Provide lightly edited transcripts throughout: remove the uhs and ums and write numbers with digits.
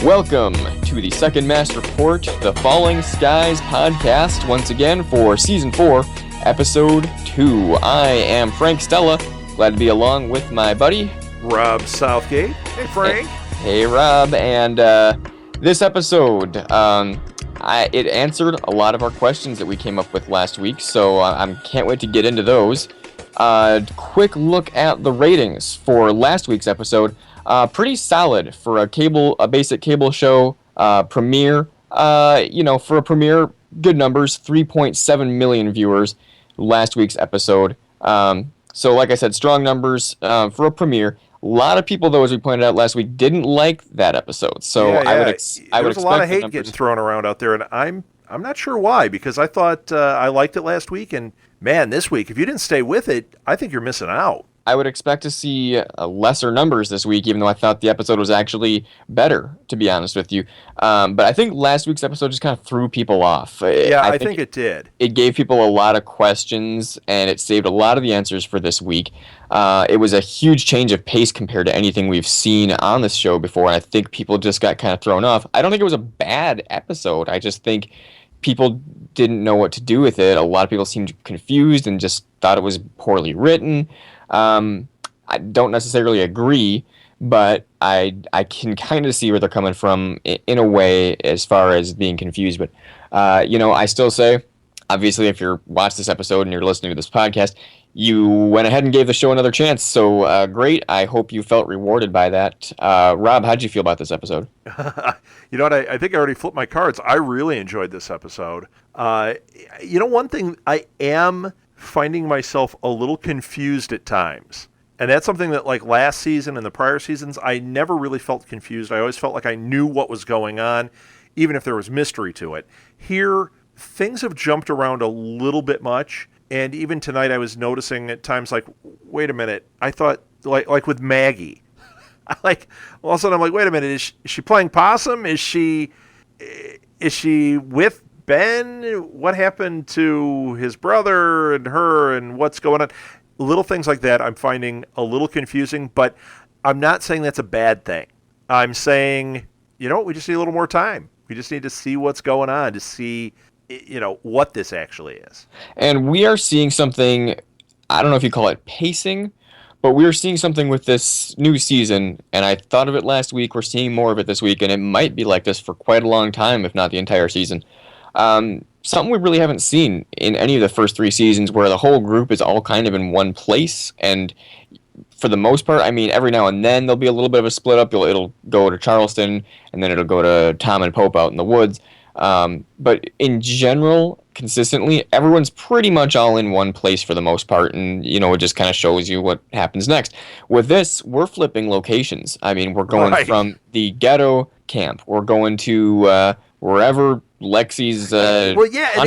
Welcome to the Second Mass Report, the Falling Skies podcast, once again for Season 4, Episode 2. I am Frank Stella, glad to be along with my buddy, Rob Southgate. Hey, Frank. Hey Rob, and this episode, it answered a lot of our questions that we came up with last week, so I can't wait to get into those. Quick look at the ratings for last week's episode. Pretty solid for a basic cable show premiere. For a premiere, good numbers, 3.7 million viewers last week's episode. So like I said, strong numbers for a premiere. A lot of people, though, as we pointed out last week, didn't like that episode. So I would expect a lot of hate getting thrown around out there, and I'm not sure why, because I thought I liked it last week, and man, this week, if you didn't stay with it, I think you're missing out. I would expect to see lesser numbers this week, even though I thought the episode was actually better, to be honest with you. But I think last week's episode just kind of threw people off. I think it did. It gave people a lot of questions, and it saved a lot of the answers for this week. It was a huge change of pace compared to anything we've seen on this show before, and I think people just got kind of thrown off. I don't think it was a bad episode. I just think people didn't know what to do with it. A lot of people seemed confused and just thought it was poorly written. I don't necessarily agree, but I can kind of see where they're coming from in a way as far as being confused. But, I still say, obviously, if you're watching this episode and you're listening to this podcast, you went ahead and gave the show another chance. So great. I hope you felt rewarded by that. Rob, how'd you feel about this episode? You know what? I think I already flipped my cards. I really enjoyed this episode. One thing I am finding myself a little confused at times. And that's something that, like last season and the prior seasons, I never really felt confused. I always felt like I knew what was going on, even if there was mystery to it. Here, things have jumped around a little bit much. And even tonight, I was noticing at times, like, wait a minute. I thought, like with Maggie, all of a sudden I'm like, wait a minute. Is she playing possum? Is she with Ben? What happened to his brother and her, and what's going on? Little things like that I'm finding a little confusing, but I'm not saying that's a bad thing. I'm saying, we just need a little more time. We just need to see what's going on, to see, what this actually is. And we are seeing something, I don't know if you call it pacing, but we're seeing something with this new season, and I thought of it last week. We're seeing more of it this week, and it might be like this for quite a long time, if not the entire season. Something we really haven't seen in any of the first three seasons, where the whole group is all kind of in one place. And for the most part, I mean, every now and then there'll be a little bit of a split up. It'll go to Charleston, and then it'll go to Tom and Pope out in the woods. But in general, consistently, everyone's pretty much all in one place for the most part. And, it just kind of shows you what happens next. With this, we're flipping locations. I mean, we're going from the ghetto camp. We're going to wherever Lexi's and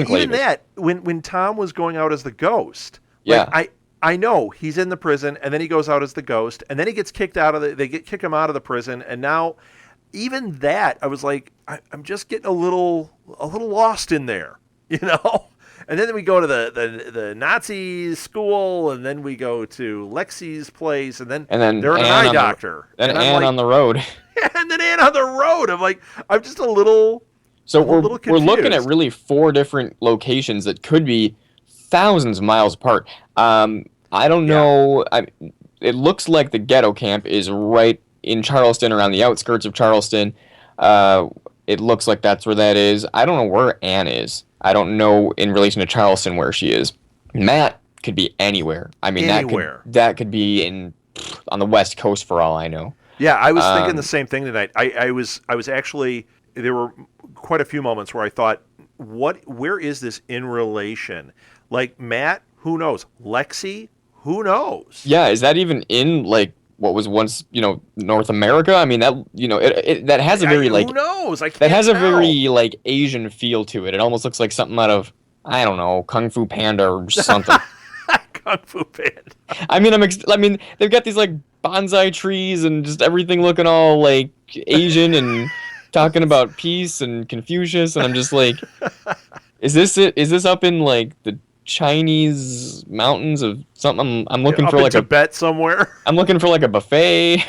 even that, when Tom was going out as the ghost, I know he's in the prison, and then he goes out as the ghost, and then he gets kicked out of they kick him out of the prison, and now even that, I was like, I'm just getting a little lost in there, And then we go to the Nazi school, and then we go to Lexi's place, and then they're an eye doctor. And Anne on the road. And then Anne on the road. I'm just a little... So we're looking at really four different locations that could be thousands of miles apart. I don't know. It looks like the ghetto camp is right in Charleston, around the outskirts of Charleston. It looks like that's where that is. I don't know where Anne is. I don't know in relation to Charleston where she is. Matt could be anywhere. I mean, anywhere. That could be on the West Coast for all I know. Yeah, I was thinking the same thing tonight. I was actually, there were quite a few moments where I thought, where is this in relation? Like Matt, who knows? Lexi, who knows? Yeah, is that even in what was once North America? I mean, that that has a very who knows? That has a very Asian feel to it. It almost looks like something out of, I don't know, Kung Fu Panda or something. Kung Fu Panda. I mean, they've got these bonsai trees and just everything looking all Asian and talking about peace and Confucius, and I'm just like, is this it? Is this up in the Chinese mountains of something? I'm looking for in Tibet somewhere. I'm looking for a buffet.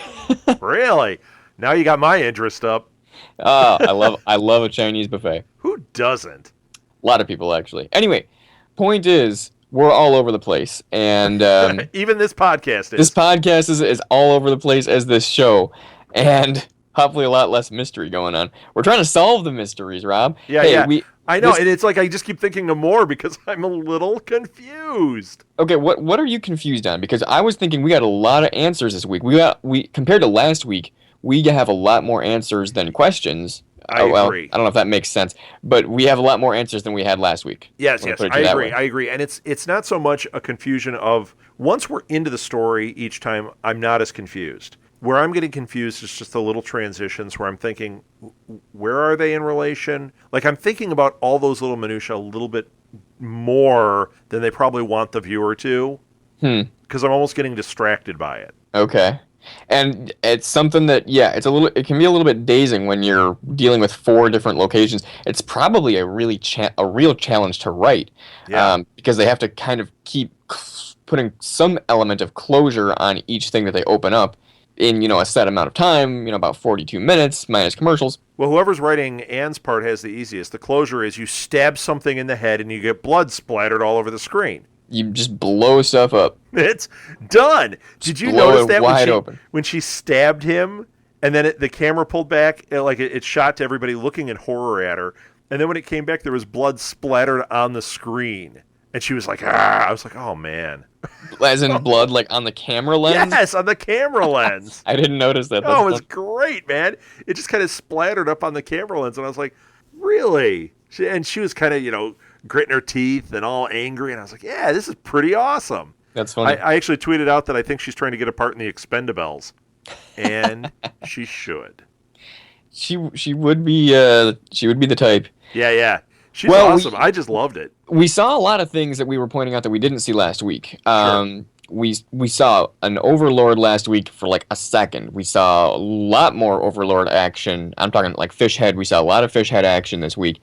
Really? Now you got my interest up. I love a Chinese buffet. Who doesn't? A lot of people actually. Anyway, point is, we're all over the place, and Even this podcast this is. podcast is all over the place as this show, and hopefully a lot less mystery going on. We're trying to solve the mysteries, Rob. Yeah, Hey, yeah. we I know, this and it's like I just keep thinking of more because I'm a little confused. okay. What are you confused on? Because I was thinking we got a lot of answers this week. We compared to last week, we have a lot more answers than questions. I Well, agree. I don't know if that makes sense, but we have a lot more answers than we had last week. Yes, Let me yes, put it to I you that agree. way. I agree, and it's not so much a confusion of once we're into the story each time. I'm not as confused. Where I'm getting confused is just the little transitions where I'm thinking, where are they in relation? Like I'm thinking about all those little minutia a little bit more than they probably want the viewer to, Hmm. because I'm almost getting distracted by it. Okay. And it's something that, yeah, it can be a little bit dazing when you're dealing with four different locations. It's probably a real challenge to write, Yeah. because they have to kind of keep putting some element of closure on each thing that they open up in, a set amount of time, about 42 minutes minus commercials. Well, whoever's writing Anne's part has the easiest. The closure is you stab something in the head and you get blood splattered all over the screen. You just blow stuff up. It's done. Did you Blow notice it that wide open. when she stabbed him, and then the camera pulled back, it shot to everybody looking in horror at her, and then when it came back, there was blood splattered on the screen, and she was like, "Ah!" I was like, "Oh man!" As in blood, like on the camera lens? Yes, on the camera lens. I didn't notice that. Oh, it That's was great, man. It just kind of splattered up on the camera lens, and I was like, "Really?" She was kind of gritting her teeth and all angry, and I was like, "Yeah, this is pretty awesome." That's funny. I actually tweeted out that I think she's trying to get a part in the Expendables, and she should. She would be the type. Yeah, yeah. She's Well, awesome. I just loved it. We saw a lot of things that we were pointing out that we didn't see last week. We saw an Overlord last week for like a second. We saw a lot more Overlord action. I'm talking like fish head. We saw a lot of fish head action this week.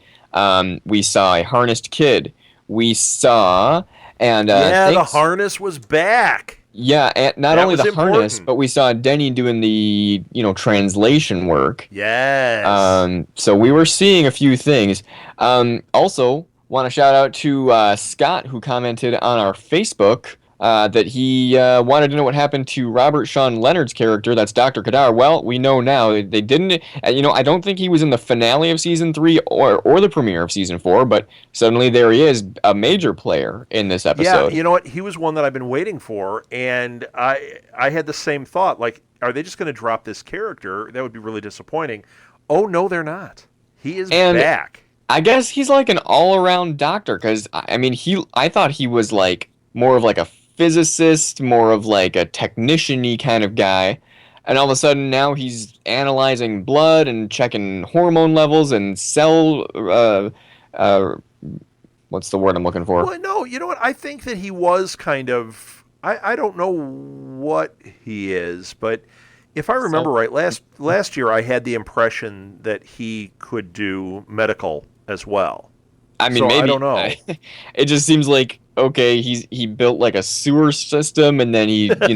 We saw a harnessed kid. We saw The harness was back. Yeah, and not That only was the harness, important. but we saw Denny doing the translation work. Yes. So we were seeing a few things. Also, want to shout out to Scott, who commented on our Facebook that he wanted to know what happened to Robert Sean Leonard's character. That's Dr. Kadar. Well, we know now they didn't. I don't think he was in the finale of season 3 or the premiere of season 4, but suddenly there he is, a major player in this episode. Yeah, you know what? He was one that I've been waiting for, and I had the same thought. Like, are they just going to drop this character? That would be really disappointing. Oh, no, they're not. He is back. I guess he's like an all-around doctor, because I thought he was like more of like a physicist, more of like a technician-y kind of guy, and all of a sudden now he's analyzing blood and checking hormone levels and cell what's the word I'm looking for? Well, no, you know what? I think that he was kind of. I don't know what he is, but if I remember right, last year I had the impression that he could do medical as well. I mean, So, maybe I don't know. It just seems like, okay, he built like a sewer system, and then he he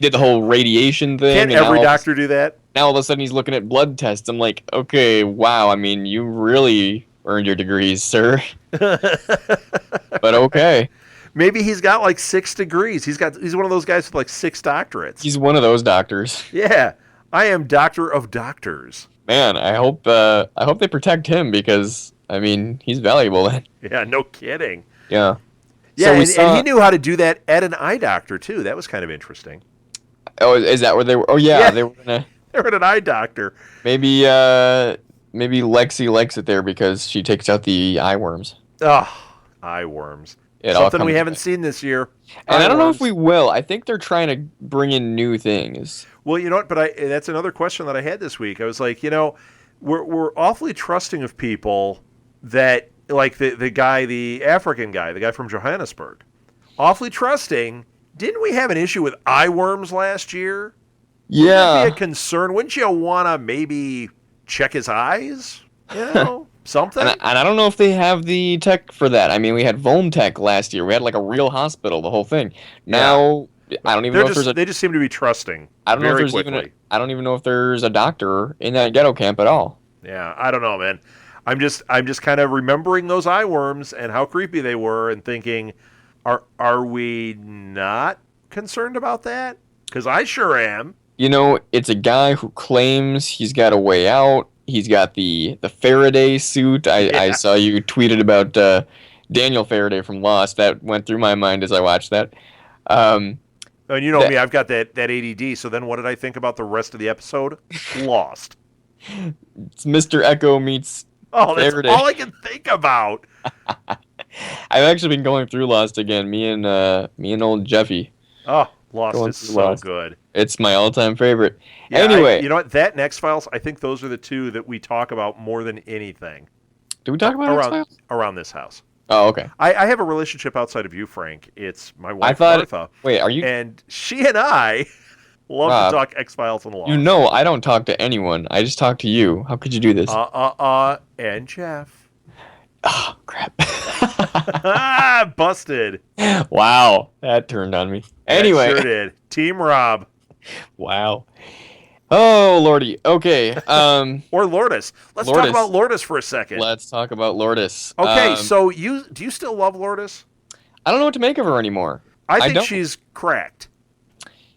did the whole radiation thing. Can't and every now doctor do that? now all of a sudden he's looking at blood tests. I'm like, okay, wow. I mean, you really earned your degrees, sir. But okay, Maybe he's got like 6 degrees. He's one of those guys with like 6 doctorates. he's one of those doctors. Yeah, I am doctor of doctors. Man, I hope they protect him, because I mean he's valuable. Yeah, no kidding. Yeah. Yeah, we and saw- he knew how to do that at an eye doctor too. That was kind of interesting. Oh, is that where they were? Oh yeah, Yeah. they were gonna. They're at an eye doctor. Maybe Lexi likes it there because she takes out the eye worms. Oh, eye worms. It all Something we comes haven't back. seen this year. And I don't know if Eyeworms. we will. I think they're trying to bring in new things. Well, you know what? But that's another question that I had this week. I was like, we're awfully trusting of people that, like the African guy, the guy from Johannesburg. Awfully trusting. Didn't we have an issue with eye worms last year? Wouldn't that be a concern? Wouldn't you want to maybe check his eyes? Something? And I don't know if they have the tech for that. I mean, we had Volm Tech last year. We had like a real hospital, the whole thing. Now, I don't even know if there's They just seem to be trusting I don't know if very there's quickly. I don't even know if there's a doctor in that ghetto camp at all. Yeah, I don't know, man. I'm just kind of remembering those eye worms and how creepy they were, and thinking, are we not concerned about that? Because I sure am. It's a guy who claims he's got a way out. He's got the Faraday suit. I Yeah. saw you tweeted about Daniel Faraday from Lost. That went through my mind as I watched that. Um, And you know that me, I've got that ADD. So then, what did I think about the rest of the episode? Lost. it's Mr. Echo meets Oh, that's Faraday. all I can think about. I've actually been going through Lost again. Me and old Jeffy Oh, Lost going is through so Lost. good. It's my all-time favorite. Yeah, Anyway, you know what? That and X-Files, I think those are the two that we talk about more than anything did we talk about around X-Files? around this house. Oh, okay. I have a relationship outside of you, Frank. It's my I wife, thought. Martha, Wait, are you and she and I love to Rob? talk X-Files and You Lost. know I don't talk to anyone. I just talk to you. How could you do this? And Jeff. Oh, crap. Busted. Wow, that turned on me. That Anyway, sure did. Team Rob. wow. Oh, Lordy. Okay. Or Lourdes. Let's talk Lourdes. about Lourdes for a second. Let's talk about Lourdes. Okay, so do you still love Lourdes? I don't know what to make of her anymore. I think don't. she's cracked.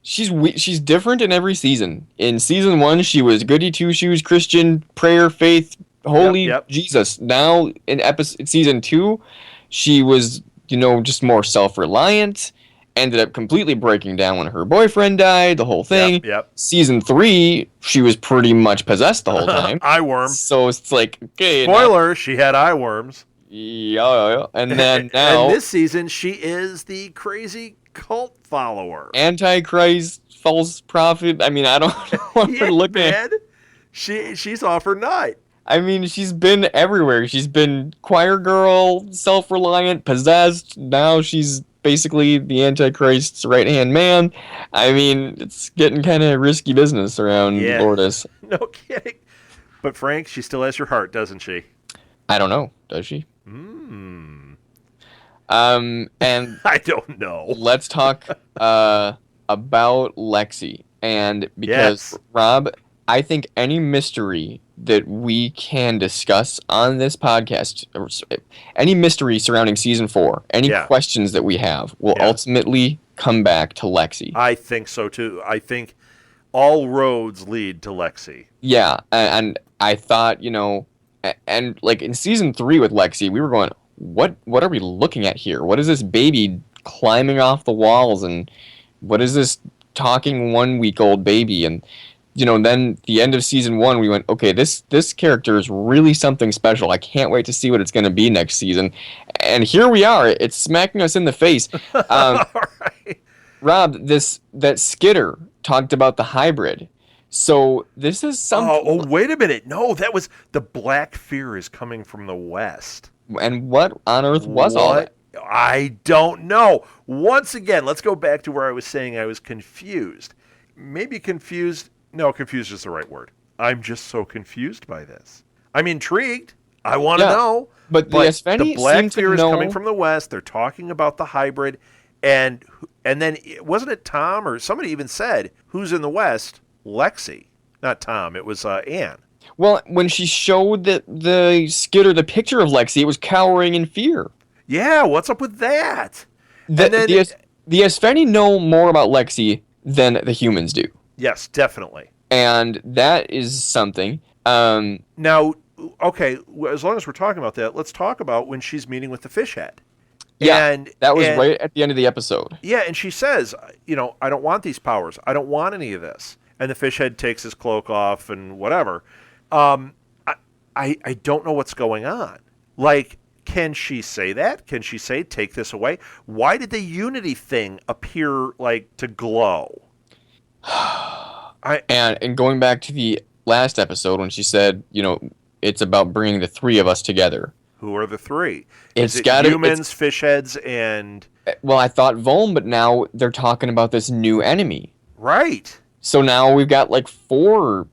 She's different in every season. In season 1, she was goody two shoes, Christian, prayer, faith, holy Yep. Jesus. Now in season 2, she was just more self-reliant. Ended up completely breaking down when her boyfriend died. The whole thing. Yep. Season 3, she was pretty much possessed the whole time. Eye worm. So it's like, okay. Spoiler, she had eye worms. Yeah. And then now, And this season, she is the crazy cult follower. Antichrist, false prophet. I mean, I don't know what we're looking at. man. She's off her nut. I mean, she's been everywhere. She's been choir girl, self-reliant, possessed. Now she's basically the Antichrist's right-hand man. I mean, it's getting kind of risky business around Yeah. Lourdes. No kidding. But Frank, she still has your heart, doesn't she? I don't know. Does she? And I don't know. let's talk about Lexi. And because, Yes. Rob, I think any mystery that we can discuss on this podcast, or any mystery surrounding season 4, any Yeah. questions that we have, will Yeah. ultimately come back to Lexi. I think so too. I think all roads lead to Lexi. Yeah, and I thought, and like in season 3 with Lexi, we were going, what are we looking at here? What is this baby climbing off the walls, and what is this talking 1-week-old baby? And then the end of season 1, we went, okay, this character is really something special. I can't wait to see what it's going to be next season. And here we are. It's smacking us in the face. All right. Rob, that Skitter talked about the hybrid. So this is something. Oh, wait a minute. No, that was the black fear is coming from the west. And what on earth was all that? I don't know. Once again, let's go back to where I was saying I was confused. Maybe confused. No, confused is the right word. I'm just so confused by this. I'm intrigued. I want to know. But the Espheni black seem to fear is know- coming from the west. They're talking about the hybrid. And then, wasn't it Tom or somebody even said, who's in the west? Lexi. Not Tom. It was Anne. Well, when she showed the Skitter the picture of Lexi, it was cowering in fear. Yeah, what's up with that? The And then- the Espheni know more about Lexi than the humans do. Yes, definitely. And that is something. Now, okay, as long as we're talking about that, let's talk about when she's meeting with the fish head. Yeah, that was and- right at the end of the episode. Yeah, and she says, I don't want these powers. I don't want any of this. And the fish head takes his cloak off and whatever. I don't know what's going on. Like, can she say that? Can she say, take this away? Why did the Unity thing appear, like, to glow? And going back to the last episode when she said, it's about bringing the 3 of us together. Who are the 3? It's Is it gotta- humans, fish heads, and... Well, I thought Volm, but now they're talking about this new enemy. Right. So now we've got like 4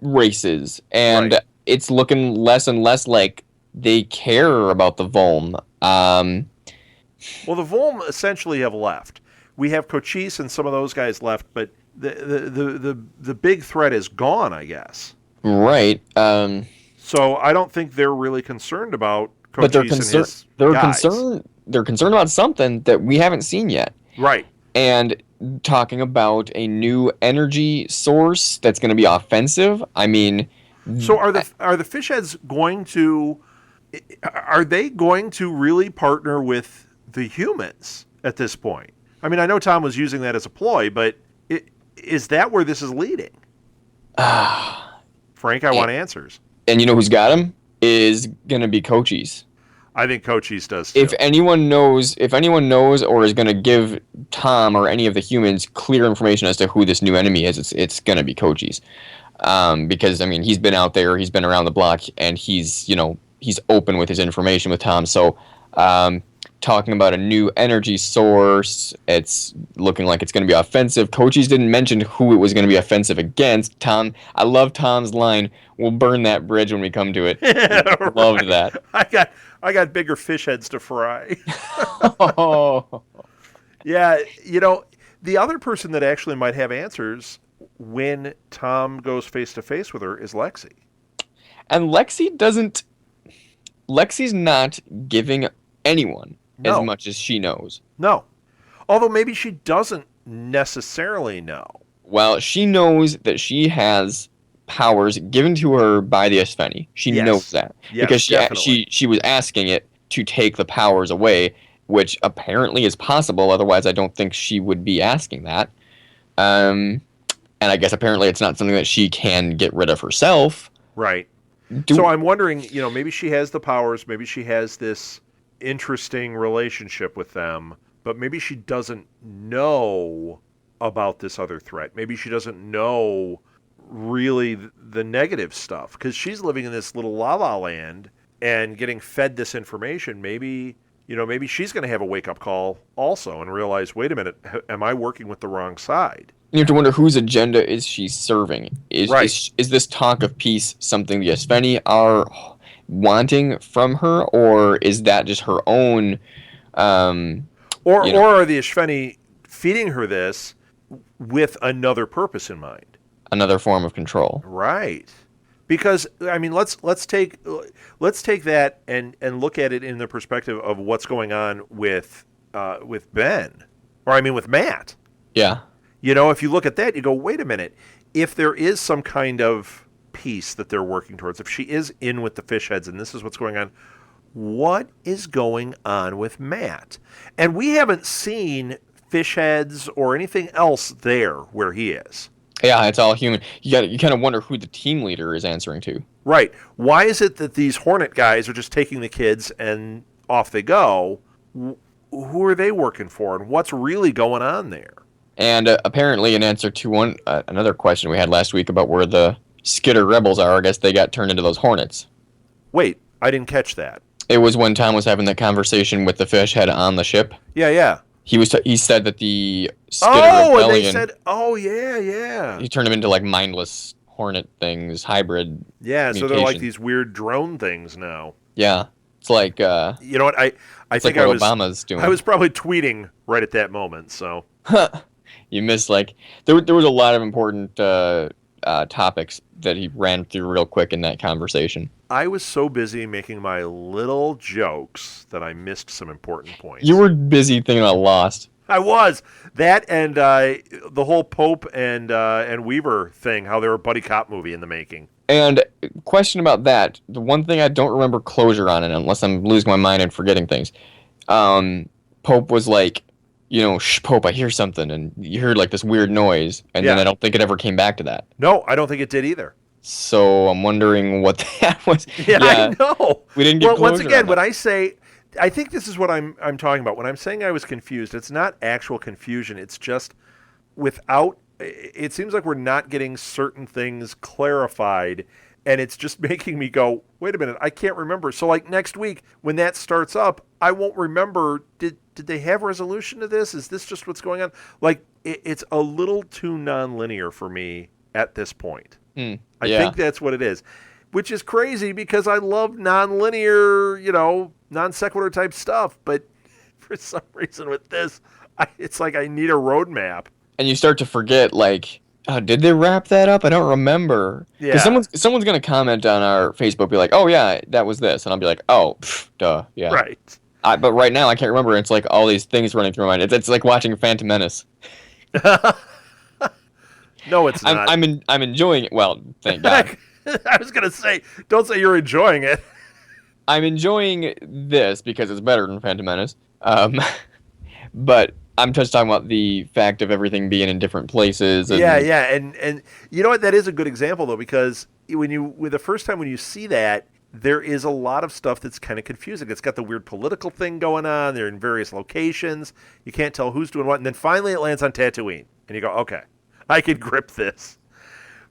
races, and Right. it's looking less and less like they care about the Volm. Well, the Volm essentially have left. We have Cochise and some of those guys left, but the big threat is gone, I guess. Right. So I don't think they're really concerned about But they're Cochise and concerned. his They're guys. concerned. They're concerned about something that we haven't seen yet, Right. and talking about a new energy source that's going to be offensive. I mean, So are the fish heads going to are they going to really partner with the humans at this point? I mean, I know Tom was using that as a ploy, but is that where this is leading? Frank, I and, want answers. and you know who's got him is going to be Cochise. I think Cochise does too. If anyone knows or is going to give Tom or any of the humans clear information as to who this new enemy is, it's going to be Cochise. Because I mean, he's been out there, he's been around the block, and he's open with his information with Tom. So, talking about a new energy source, it's looking like it's going to be offensive. Cochise didn't mention who it was going to be offensive against. Tom, I love Tom's line. We'll burn that bridge when we come to it. Loved Right. that. I got bigger fish heads to fry. Oh. Yeah, the other person that actually might have answers when Tom goes face to face with her is Lexi. And Lexi's not giving anyone as No, much as she knows. no. Although maybe she doesn't necessarily know. Well, she knows that she has powers given to her by the s4e. She knows Yes, that yes, because definitely. she was asking it to take the powers away, which apparently is possible. Otherwise, I don't think she would be asking that. Um, and I guess apparently it's not something that she can get rid of herself. Right. So Do I'm wondering, maybe she has the powers, maybe she has this interesting relationship with them, but maybe she doesn't know about this other threat. Maybe she doesn't know really the negative stuff because she's living in this little la la land and getting fed this information. Maybe she's going to have a wake up call also and realize, wait a minute, am I working with the wrong side? You have to wonder whose agenda is she serving? Right. Is this talk of peace something the s4e are wanting from her, or is that just her own? Um, Or you know, are the Ishveni feeding her this with another purpose in mind? another form of control. Right. Because I mean, let's take that and look at it in the perspective of what's going on with Ben, or I mean with Matt. Yeah, If you look at that, you go, wait a minute. If there is some kind of peace that they're working towards, if she is in with the fish heads and this is what's going on, what is going on with Matt? And we haven't seen fish heads or anything else there where he is. yeah, it's all human. You kind of wonder who the team leader is answering to. Right. Why is it that these Hornet guys are just taking the kids and off they go? Who are they working for, and what's really going on there? And apparently, in answer to another question we had last week about where the Skitter rebels are, I guess they got turned into those Hornets. Wait, I didn't catch that. It was when Tom was having that conversation with the fish head on the ship. Yeah, yeah. He said that the Skitter Oh, and they rebellion, said, oh, yeah, yeah. he turned them into like mindless Hornet things, hybrid Yeah, so they're like mutation. these weird drone things now. Yeah, it's like You know what? I it's think like what Obama's doing. I was probably tweeting right at that moment, so. You missed like there was a lot of important topics that he ran through real quick in that conversation. I was so busy making my little jokes that I missed some important points. You were busy thinking about Lost. I was. That and the whole Pope and Weaver thing, how they were a buddy cop movie in the making. And question about that, the one thing I don't remember closure on it, unless I'm losing my mind and forgetting things. Pope was like, shh, Pope, I hear something, and you heard like this weird noise, and then Yeah. I don't think it ever came back to that. No, I don't think it did either. So I'm wondering what that was. Yeah, I know. We didn't get Well, once closure again, on when that. I say, I think this is what I'm talking about. When I'm saying I was confused, it's not actual confusion. It's just without. It seems like we're not getting certain things clarified, and it's just making me go, wait a minute, I can't remember. So like next week when that starts up, I won't remember. Did they have resolution to this? Is this just what's going on? Like it's a little too nonlinear for me at this point. I Yeah. think that's what it is, which is crazy because I love nonlinear, non sequitur type stuff. But for some reason with this, it's like I need a roadmap. And you start to forget, like, Oh, did they wrap that up? I don't remember. Because Yeah, someone's gonna comment on our Facebook, be like, "Oh yeah, that was this," and I'll be like, "Oh, pff, duh, yeah." right. But right now I can't remember. It's like all these things running through my mind. It's like watching Phantom Menace. No, it's not. I'm enjoying it. Well, thank God. I was gonna say, don't say you're enjoying it. I'm enjoying this because it's better than Phantom Menace. But I'm just talking about the fact of everything being in different places Yeah, and yeah, and you know what? That is a good example though, because with the first time when you see that, there is a lot of stuff that's kind of confusing. It's got the weird political thing going on. They're in various locations. You can't tell who's doing what, and then finally it lands on Tatooine, and you go, okay, I can grip this.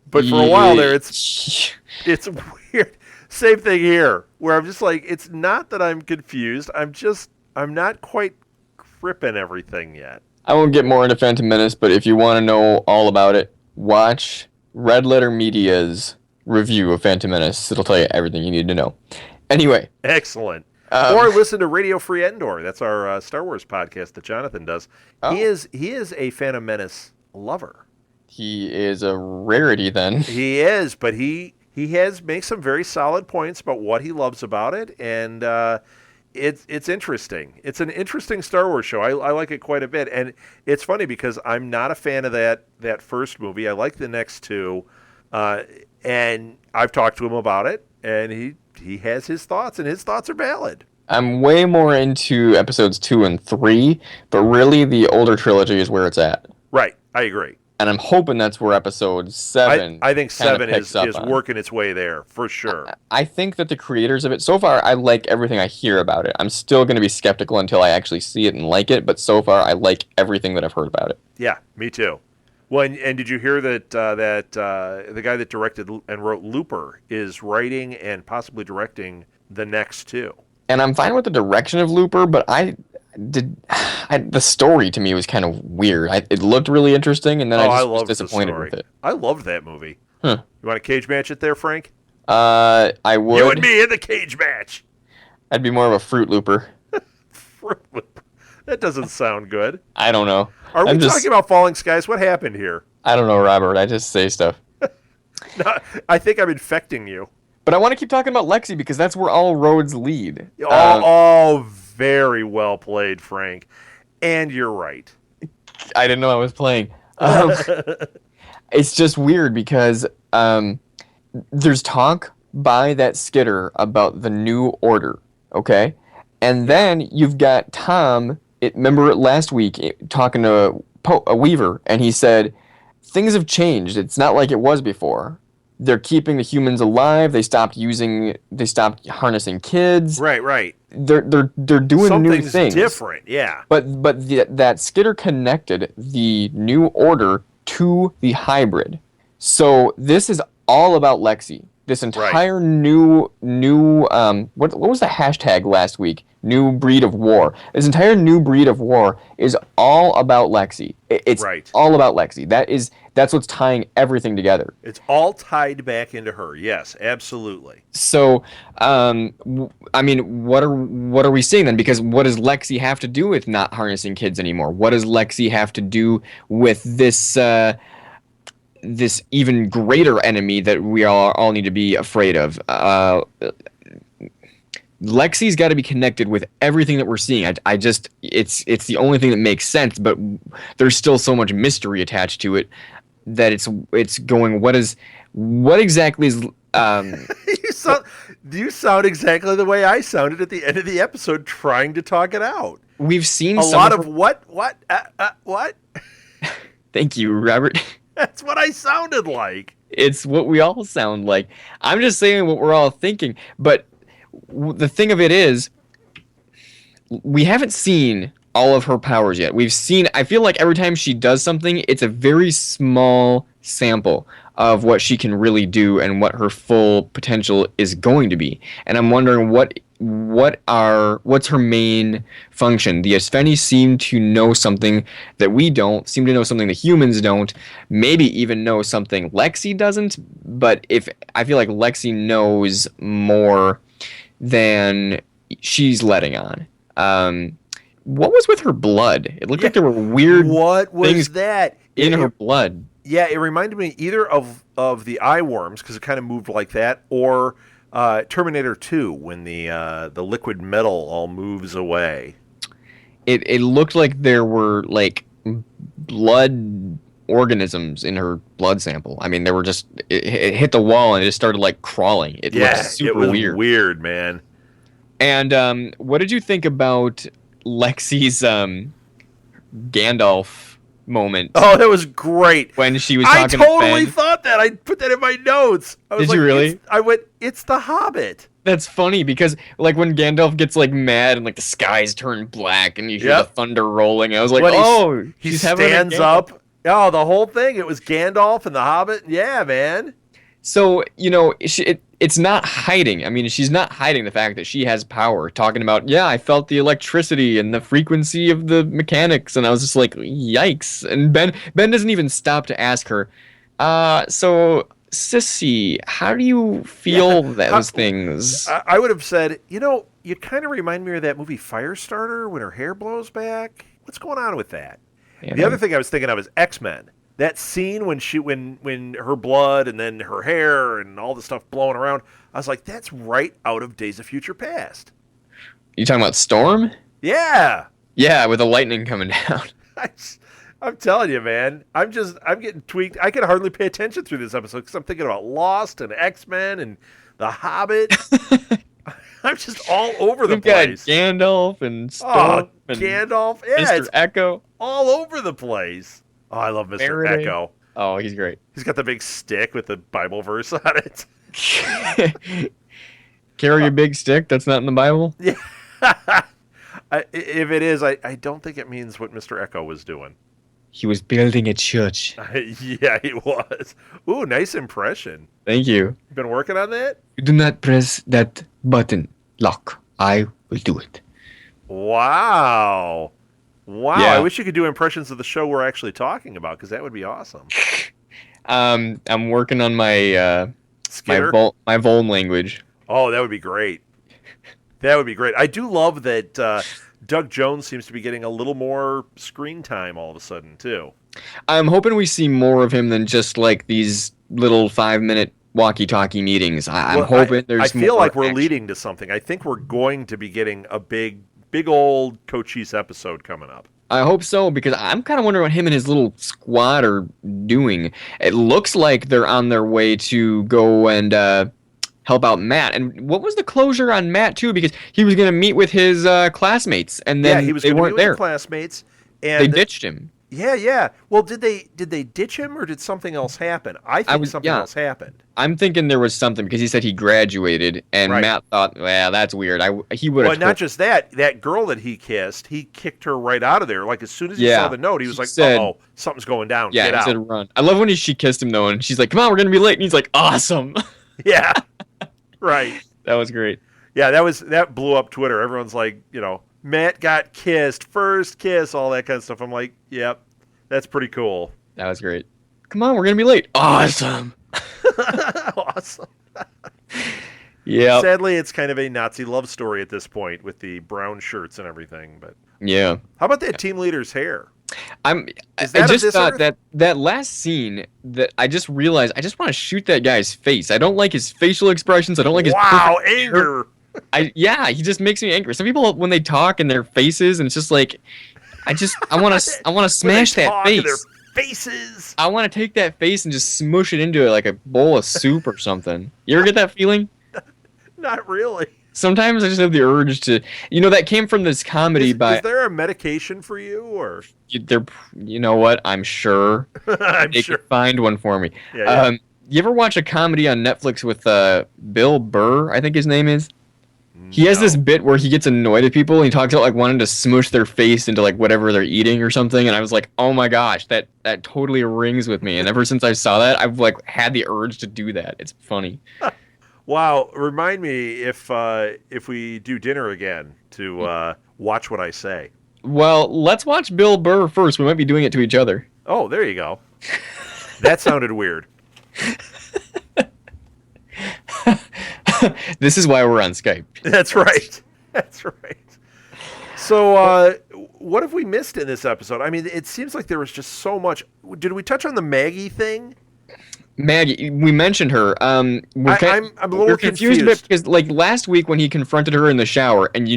But for a while there, it's weird. Same thing here, where I'm just like, it's not that I'm confused. I'm not quite gripping everything yet. I won't get more into Phantom Menace, but if you want to know all about it, watch Red Letter Media's review of Phantom Menace. It'll tell you everything you need to know. Anyway, Excellent. um, Or listen to Radio Free Endor. That's our Star Wars podcast that Jonathan does. oh, He is a Phantom Menace lover. he is a rarity then. He is, but he has makes some very solid points about what he loves about it, and it's interesting. It's an interesting Star Wars show. I like it quite a bit, and it's funny because I'm not a fan of that first movie. I like the next two, and I've talked to him about it, and he has his thoughts, and his thoughts are valid. I'm way more into episodes 2 and 3, but really the older trilogy is where it's at. Right, I agree. And I'm hoping that's where episode 7 I think kind of 7 picks up is on. working its way there for sure. I think that the creators of it, so far, I like everything I hear about it. I'm still going to be skeptical until I actually see it and like it, but so far, I like everything that I've heard about it. Yeah, me too. Well, and did you hear that the guy that directed and wrote Looper is writing and possibly directing the next two? And I'm fine with the direction of Looper, but the story to me was kind of weird. It looked really interesting, and then I Oh, I just was loved the disappointed story. with it. I loved that movie. Huh. You want a cage match it there, Frank? I You and would. me in the cage match. I'd be more of a Fruit Looper. Fruit Loop. That doesn't sound good. I don't know. Are we I'm just, talking about Falling Skies? What happened here? I don't know, Robert. I just say stuff. No, I think I'm infecting you. But I want to keep talking about Lexi because that's where all roads lead. Very well played, Frank. And you're right. I didn't know I was playing. It's just weird because there's talk by that Skitter about the new order, okay? And then you've got Tom, remember last week, talking to Weaver, and he said, things have changed. It's not like it was before. They're keeping the humans alive. They stopped harnessing kids. Right. They're doing new Something's things. different, yeah. But that Skitter connected the new order to the hybrid. So this is all about Lexi. This entire new what was the hashtag last week? New breed of war. This entire new breed of war is all about Lexi. It's Right. all about Lexi. That's what's tying everything together. It's all tied back into her. Yes, absolutely. So, I mean, what are we seeing then? Because what does Lexi have to do with not harnessing kids anymore? What does Lexi have to do with this even greater enemy that we all need to be afraid of? Lexi's got to be connected with everything that we're seeing. It's the only thing that makes sense, but there's still so much mystery attached to it that it's going. What exactly is? You sound exactly the way I sounded at the end of the episode, trying to talk it out. We've seen A some lot of what. Thank you, Robert. That's what I sounded like. It's what we all sound like. I'm just saying what we're all thinking. But the thing of it is, we haven't seen all of her powers yet. I feel like every time she does something, it's a very small sample of what she can really do and what her full potential is going to be. And I'm wondering what's her main function. The Asfeni seem to know something that we don't, seem to know something the humans don't, maybe even know something Lexi doesn't, but I feel like Lexi knows more than she's letting on. What was with her blood? It looked like there were weird What was things that? in her blood. Yeah, it reminded me either of the eye worms because it kind of moved like that, or Terminator 2 when the liquid metal all moves away. It looked like there were like blood organisms in her blood sample. I mean, there were just it hit the wall and it just started like crawling. It looked Yeah, it super was weird. weird, man. And what did you think about Lexi's Gandalf moment Oh, that was great. when she was I talking to totally Ben? thought that. I put that in my notes. I was Did like, you really? I went, it's the Hobbit. That's funny because like when Gandalf gets like mad and like the skies turn black and you hear the Yep. thunder rolling, I was like, When oh, he she's having a stands Gandalf. up. Oh, the whole thing. It was Gandalf and the Hobbit. Yeah, man. So, it's not hiding. I mean, she's not hiding the fact that she has power, talking about, yeah, I felt the electricity and the frequency of the mechanics. And I was just like, yikes. And Ben doesn't even stop to ask her, so, Sissy, how do you feel How, those things? I would have said, you kind of remind me of that movie Firestarter when her hair blows back. What's going on with that? The Yeah. other thing I was thinking of is X-Men. That scene when her blood and then her hair and all the stuff blowing around, I was like, that's right out of Days of Future Past. You talking about Storm? Yeah. Yeah, with the lightning coming down. I'm telling you, man. I'm getting tweaked. I can hardly pay attention through this episode because I'm thinking about Lost and X-Men and The Hobbit. I'm just all over the We've got place. Gandalf and Storm Oh, and Gandalf. Yeah, Mr. it's Echo. all over the place. Oh, I love Mr. Faraday. Echo. Oh, he's great. He's got the big stick with the Bible verse on it. Carry a big stick. That's not in the Bible. Yeah. If it is, I don't think it means what Mr. Echo was doing. He was building a church. Yeah, he was. Ooh, nice impression. Thank you. You been working on that? Do not press that button. Lock. I will do it. Wow. Wow. Yeah. I wish you could do impressions of the show we're actually talking about because that would be awesome. I'm working on my Skitter? my Voln language. Oh, that would be great. That would be great. I do love that Doug Jones seems to be getting a little more screen time all of a sudden, too. I'm hoping we see more of him than just like these little 5-minute walkie-talkie meetings. I'm Well, hoping there's I feel more like we're action. leading to something. I think we're going to be getting a big old Cochise episode coming up. I hope so, because I'm kind of wondering what him and his little squad are doing. It looks like they're on their way to go and help out Matt. And what was the closure on Matt, too? Because he was going to meet with his classmates, and then he was they going to weren't meet with there. the classmates. And They ditched him. Yeah. Well, did they ditch him or did something else happen? I think something else happened. I'm thinking there was something, because he said he graduated, and Right. Matt thought, well, that's weird. He would have But not just that. That girl that he kissed, he kicked her right out of there. Like as soon as he Yeah. saw the note, he was She like, said- "Uh-oh, something's going down. Yeah, Get he out." said run. I love when she kissed him, though, and she's like, come on, we're going to be late. And he's like, awesome. Yeah. Right. That was great. Yeah, that blew up Twitter. Everyone's like, Matt got kissed, first kiss, all that kind of stuff. I'm like, yep, that's pretty cool. That was great. Come on, we're going to be late. Awesome. Awesome. Yeah. Sadly, it's kind of a Nazi love story at this point with the brown shirts and everything. But Yeah. how about that team leader's hair? I that of just this thought earth? that last scene that I just realized I just want to shoot that guy's face. I don't like his facial expressions. I don't like his Wow, perfect hair. anger. He just makes me angry. Some people when they talk and their faces and it's just like I want to When they smash that talk and face. Their faces. I want to take that face and just smush it into it like a bowl of soup or something. You ever get that feeling? Not really. Sometimes I just have the urge to, that came from this comedy Is there a medication for you, or you know what? I'm sure I'm they sure. could find one for me. Yeah. You ever watch a comedy on Netflix with Bill Burr, I think his name is? He has No. this bit where he gets annoyed at people and he talks about like wanting to smush their face into like whatever they're eating or something, and I was like, oh my gosh, that totally rings with me. And ever since I saw that, I've like had the urge to do that. It's funny. Wow, remind me if we do dinner again to watch what I say. Well, let's watch Bill Burr first. We might be doing it to each other. Oh, there you go. That sounded weird. This is why we're on Skype. That's right. That's right. So, what have we missed in this episode? I mean, it seems like there was just so much. Did we touch on the Maggie thing? Maggie, we mentioned her. I'm a little We're confused a bit confused. because, like last week when he confronted her in the shower, and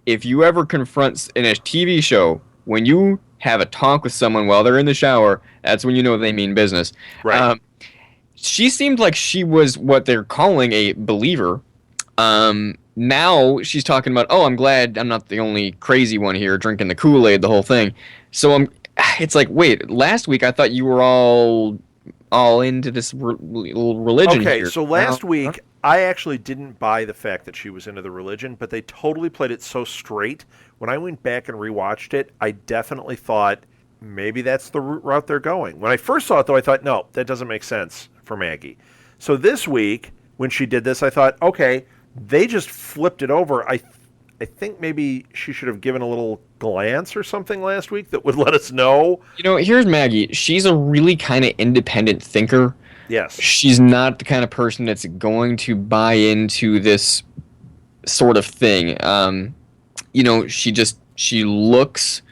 if you ever confront in a TV show when you have a talk with someone while they're in the shower, that's when you know they mean business. Right. She seemed like she was what they're calling a believer. Now she's talking about, oh, I'm glad I'm not the only crazy one here drinking the Kool-Aid, the whole thing. So it's like, wait, last week I thought you were all into this little religion Okay, here. so last week I actually didn't buy the fact that she was into the religion, but they totally played it so straight. When I went back and rewatched it, I definitely thought maybe that's the route they're going. When I first saw it, though, I thought, no, that doesn't make sense for Maggie. So this week, when she did this, I thought, okay, they just flipped it over. I think maybe she should have given a little glance or something last week that would let us know. Here's Maggie. She's a really kind of independent thinker. Yes. She's not the kind of person that's going to buy into this sort of thing. She looks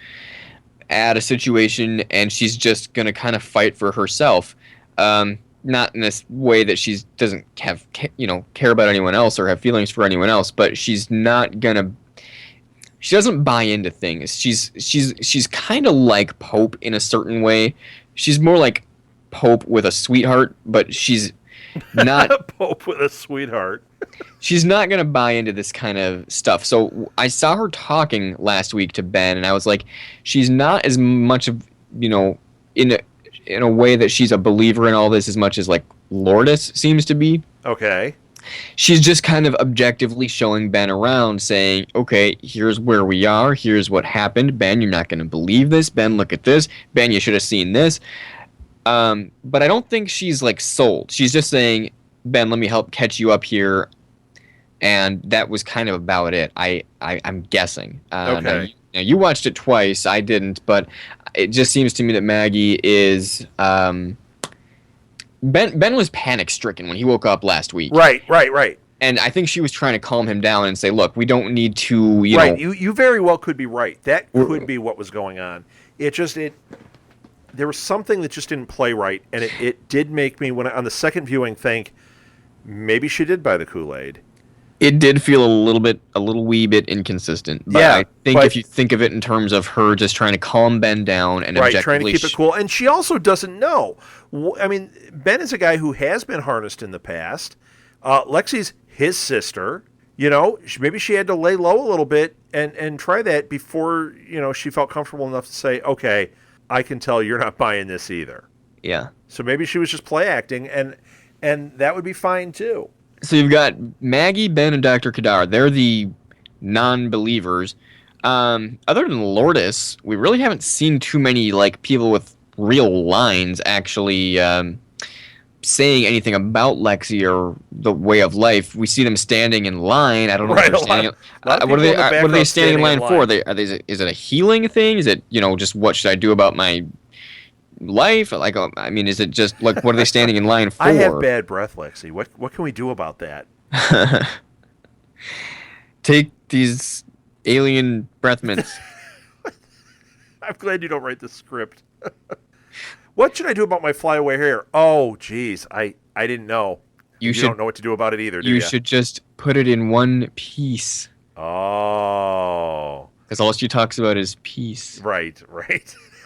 at a situation and she's just going to kind of fight for herself. Not in this way that she doesn't have, care about anyone else or have feelings for anyone else, but she's not gonna. She doesn't buy into things. She's kind of like Pope in a certain way. She's more like Pope with a sweetheart, but she's not Pope with a sweetheart. She's not gonna buy into this kind of stuff. So I saw her talking last week to Ben, and I was like, she's not as much of in a way that she's a believer in all this as much as like Lourdes seems to be. Okay. She's just kind of objectively showing Ben around, saying, okay, here's where we are, here's what happened. Ben, you're not going to believe this. Ben, look at this. Ben, you should have seen this. But I don't think she's like sold. She's just saying, Ben, let me help catch you up here. And that was kind of about it. I'm guessing. Okay. Now, you watched it twice. I didn't, but it just seems to me that Maggie is. Ben was panic stricken when he woke up last week. Right. And I think she was trying to calm him down and say, "Look, we don't need to, Right. You very well could be right. That could be what was going on. There was something that just didn't play right, and it did make me on the second viewing think maybe she did buy the Kool-Aid. It did feel a little wee bit inconsistent. But Yeah, I think if you think of it in terms of her just trying to calm Ben down and right, objectively trying to keep it cool, and she also doesn't know. I mean, Ben is a guy who has been harnessed in the past. Lexi's his sister. Maybe she had to lay low a little bit and try that before she felt comfortable enough to say, okay, I can tell you're not buying this either. Yeah. So maybe she was just play acting, and that would be fine too. So you've got Maggie, Ben, and Dr. Kadar. They're the non-believers. Other than Lourdes, we really haven't seen too many like people with real lines actually saying anything about Lexi or the way of life. We see them standing in line. I don't know Right, what they're standing. What are they standing in line for? Is it a healing thing? Is it just what should I do about my life? Like, I mean, is it just like what are they standing in line for? I have bad breath, Lexi. What can we do about that? Take these alien breath mints. I'm glad you don't write the script. What should I do about my flyaway hair? Oh, geez, I didn't know. You don't know what to do about it either, do you? You should just put it in one piece. Oh. Because all she talks about is peace. Right.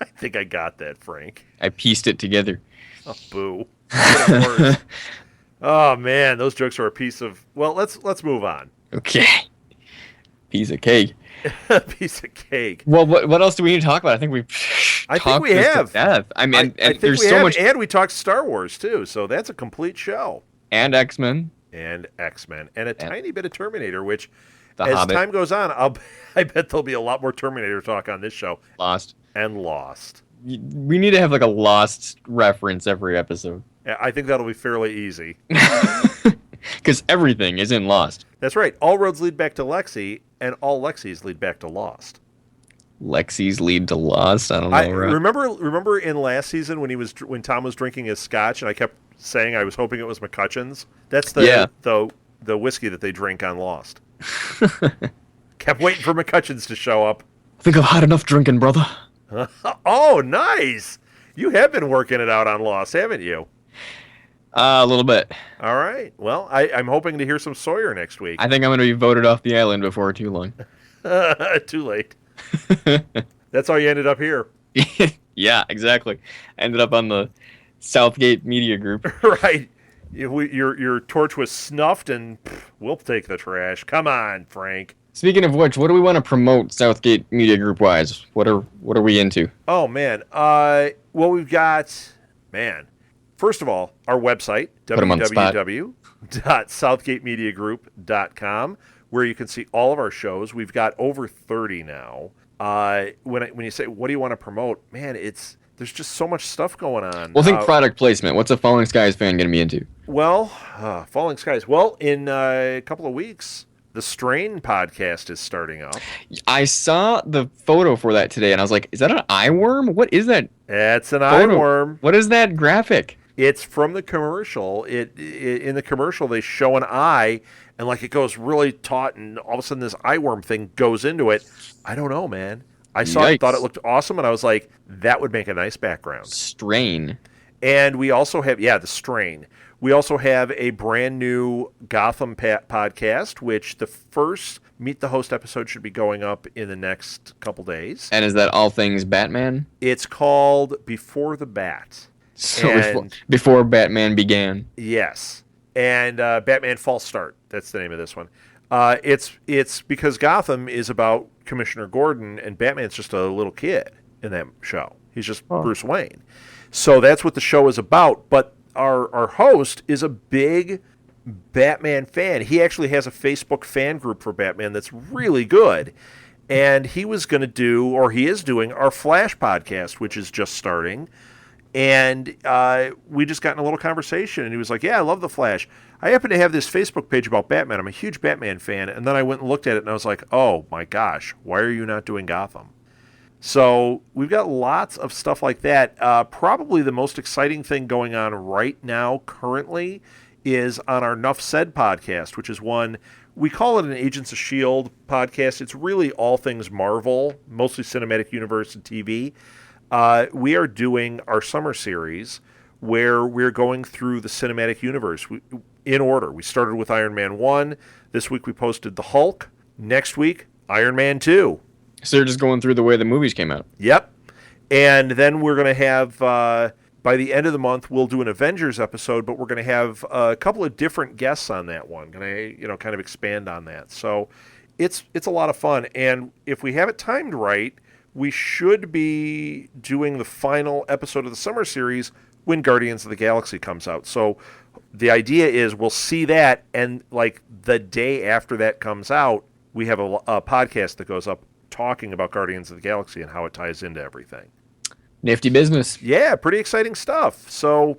I think I got that, Frank. I pieced it together. Oh, boo. Worse. Oh, man, those jokes are a piece of... Well, let's move on. Okay. Piece of cake. Piece of cake. Well, what else do we need to talk about? I think we have. To death. I mean, I think there's so much... And we talked Star Wars, too, so that's a complete show. And X-Men. And a tiny bit of Terminator, which, The as Hobbit. time goes on, I bet there'll be a lot more Terminator talk on this show. Lost. We need to have like a Lost reference every episode. I think that'll be fairly easy. Because everything is in Lost. That's right. All roads lead back to Lexi, and all Lexis lead back to Lost. Lexi's lead to Lost? I don't know. Remember in last season when Tom was drinking his scotch, and I kept saying I was hoping it was McCutcheon's? That's the whiskey that they drink on Lost. Kept waiting for McCutcheons to show up. I think I've had enough drinking, brother. Oh, nice. You have been working it out on Lost, haven't you? A little bit. All right. Well, I'm hoping to hear some Sawyer next week. I think I'm going to be voted off the island before too long. Too late. That's how you ended up here. Yeah, exactly. Ended up on the Southgate Media Group. Right. Your torch was snuffed, and we'll take the trash. Come on, Frank. Speaking of which, what do we want to promote Southgate Media Group wise? What are we into? Oh man. Well, we've got First of all, our website www.southgatemediagroup.com, where you can see all of our shows. We've got over 30 now. When you say what do you want to promote, man, there's just so much stuff going on. Well, think product placement. What's a Falling Skies fan going to be into? Well, Falling Skies. Well, in a couple of weeks, the Strain podcast is starting up. I saw the photo for that today, and I was like, is that an eye worm? What is that? It's an photo? eye worm. What is that graphic? It's from the commercial. In the commercial, they show an eye, and like it goes really taut, and all of a sudden this eye worm thing goes into it. I don't know, man. I saw it, thought it looked awesome, and I was like, that would make a nice background. Strain. And we also have, the Strain. We also have a brand new Gotham podcast, which the first Meet the Host episode should be going up in the next couple days. And is that all things Batman? It's called Before the Bat. So before Batman began. Yes. And Batman False Start. That's the name of this one. It's because Gotham is about Commissioner Gordon, and Batman's just a little kid in that show. He's just Bruce Wayne. So that's what the show is about. But our host is a big Batman fan. He actually has a Facebook fan group for Batman that's really good. And he was going to do, or he is doing, our Flash podcast, which is just starting. And we just got in a little conversation, and he was like, yeah, I love The Flash. I happen to have this Facebook page about Batman. I'm a huge Batman fan. And then I went and looked at it, and I was like, oh, my gosh, why are you not doing Gotham? So we've got lots of stuff like that. Probably the most exciting thing going on right now currently is on our Nuff Said podcast, which is one, we call it an Agents of S.H.I.E.L.D. podcast. It's really all things Marvel, mostly cinematic universe and TV. We are doing our summer series where we're going through the cinematic universe in order. We started with Iron Man 1. This week we posted the Hulk. Next week, Iron Man 2. So they're just going through the way the movies came out. Yep. And then we're going to have, by the end of the month, we'll do an Avengers episode, but we're going to have a couple of different guests on that one. Going to, kind of expand on that. So it's a lot of fun. And if we have it timed right, we should be doing the final episode of the summer series when Guardians of the Galaxy comes out. So the idea is we'll see that, and like the day after that comes out, we have a podcast that goes up talking about Guardians of the Galaxy and how it ties into everything. Nifty business. Yeah, pretty exciting stuff. So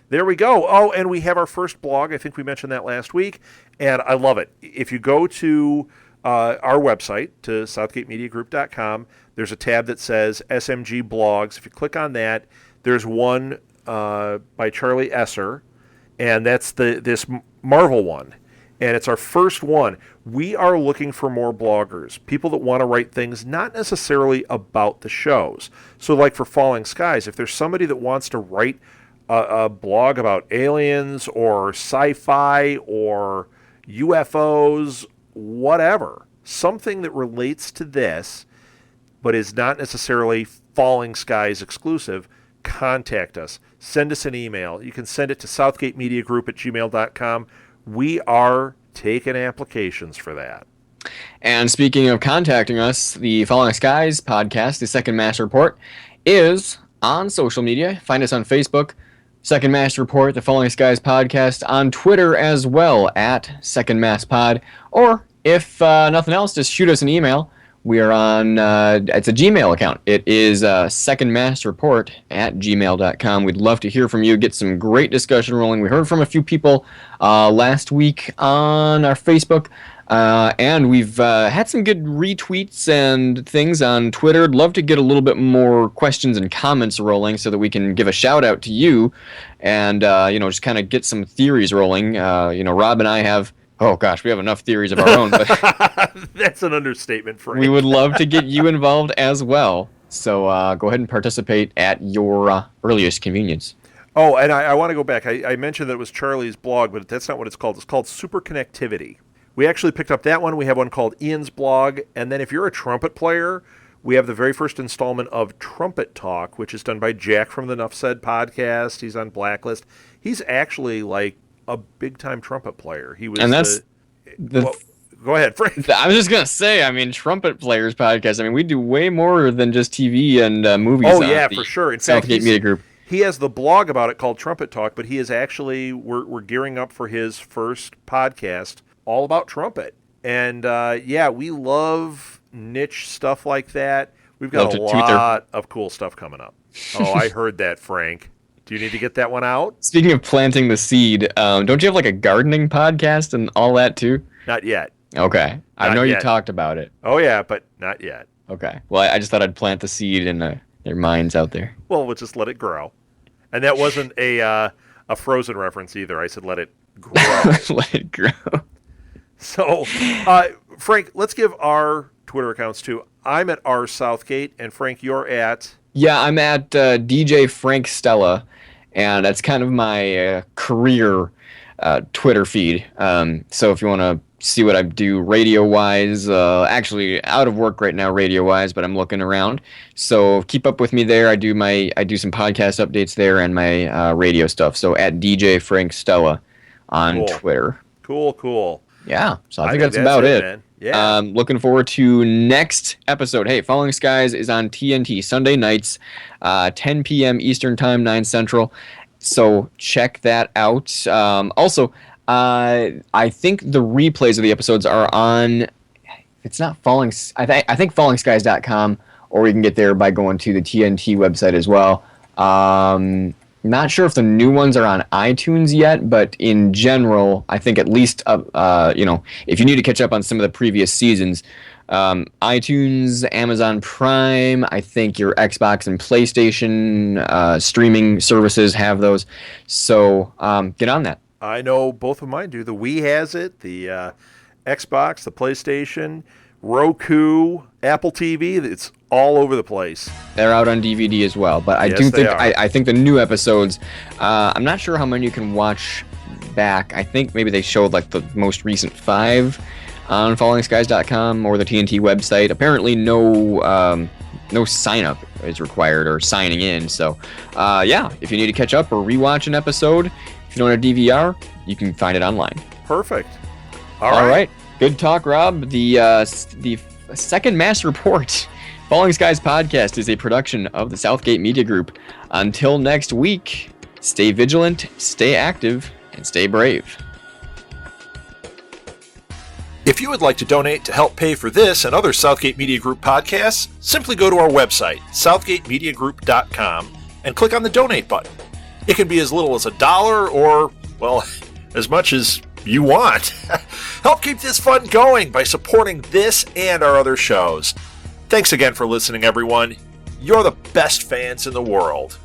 there we go. Oh, and we have our first blog. I think we mentioned that last week, and I love it. If you go to our website, to southgatemediagroup.com, there's a tab that says SMG Blogs. If you click on that, there's one by Charlie Esser, and that's this Marvel one. And it's our first one. We are looking for more bloggers, people that want to write things not necessarily about the shows. So like for Falling Skies, if there's somebody that wants to write a blog about aliens or sci-fi or UFOs, whatever, something that relates to this but is not necessarily Falling Skies exclusive, contact us. Send us an email. You can send it to southgatemediagroup@gmail.com. We are taking applications for that. And speaking of contacting us, the Falling Skies podcast, the Second Mass Report, is on social media. Find us on Facebook, Second Mass Report, the Falling Skies podcast, on Twitter as well, at Second Mass Pod. Or if nothing else, just shoot us an email. We are on, it's a Gmail account. It is secondmassreport@gmail.com. We'd love to hear from you, get some great discussion rolling. We heard from a few people last week on our Facebook, and we've had some good retweets and things on Twitter. I'd love to get a little bit more questions and comments rolling so that we can give a shout out to you and, just kind of get some theories rolling. Rob and I have Oh gosh, we have enough theories of our own, but That's an understatement, Frank. we would love to get you involved as well. So go ahead and participate at your earliest convenience. Oh, and I want to go back. I mentioned that it was Charlie's blog, but that's not what it's called. It's called Super Connectivity. We actually picked up that one. We have one called Ian's blog. And then if you're a trumpet player, we have the very first installment of Trumpet Talk, which is done by Jack from the Nuff Said podcast. He's on Blacklist. He's actually like a big-time trumpet player. He was, and that's well, go ahead, Frank. I was just gonna say, I mean, trumpet players podcast. I mean, we do way more than just TV and movies. Oh yeah, for sure. In fact, Southgate Media Group. He has the blog about it called Trumpet Talk, but he is actually we're gearing up for his first podcast all about trumpet. And yeah, we love niche stuff like that. We've got a lot of cool stuff coming up. Oh, I heard that, Frank. Do you need to get that one out? Speaking of planting the seed, don't you have like a gardening podcast and all that too? Not yet. Okay. I know you talked about it. Oh, yeah, but not yet. Okay. Well, I just thought I'd plant the seed in their minds out there. Well, we'll just let it grow. And that wasn't a Frozen reference either. I said let it grow. Let it grow. So, Frank, let's give our Twitter accounts too. I'm at R Southgate, and Frank, you're at... Yeah, I'm at DJ Frank Stella, and that's kind of my career Twitter feed. So if you want to see what I do radio-wise, actually out of work right now radio-wise, but I'm looking around. So keep up with me there. I do some podcast updates there and my radio stuff. So at DJ Frank Stella on Twitter. Cool. Yeah, so I think that's about it. Man. Yeah. Looking forward to next episode. Hey, Falling Skies is on TNT Sunday nights, 10 p.m. Eastern Time, 9 Central. So check that out. Also, I think the replays of the episodes are on. It's not Falling. I think FallingSkies.com, or you can get there by going to the TNT website as well. Not sure if the new ones are on iTunes yet, but in general, I think at least, if you need to catch up on some of the previous seasons, iTunes, Amazon Prime, I think your Xbox and PlayStation streaming services have those. So get on that. I know both of mine do. The Wii has it, the Xbox, the PlayStation, Roku, Apple TV. It's all over the place. They're out on DVD as well, but I think the new episodes, I'm not sure how many you can watch back. I think maybe they showed like the most recent 5 on FallingSkies.com or the TNT website. Apparently no sign up is required or signing in. So if you need to catch up or rewatch an episode, if you don't have DVR, you can find it online. Perfect. All right. Good talk, Rob. The second Mass Report, Falling Skies podcast, is a production of the Southgate Media Group. Until next week, stay vigilant, stay active, and stay brave. If you would like to donate to help pay for this and other Southgate Media Group podcasts, simply go to our website, southgatemediagroup.com, and click on the donate button. It can be as little as $1 or, well, as much as you want. Help keep this fun going by supporting this and our other shows. Thanks again for listening, everyone. You're the best fans in the world.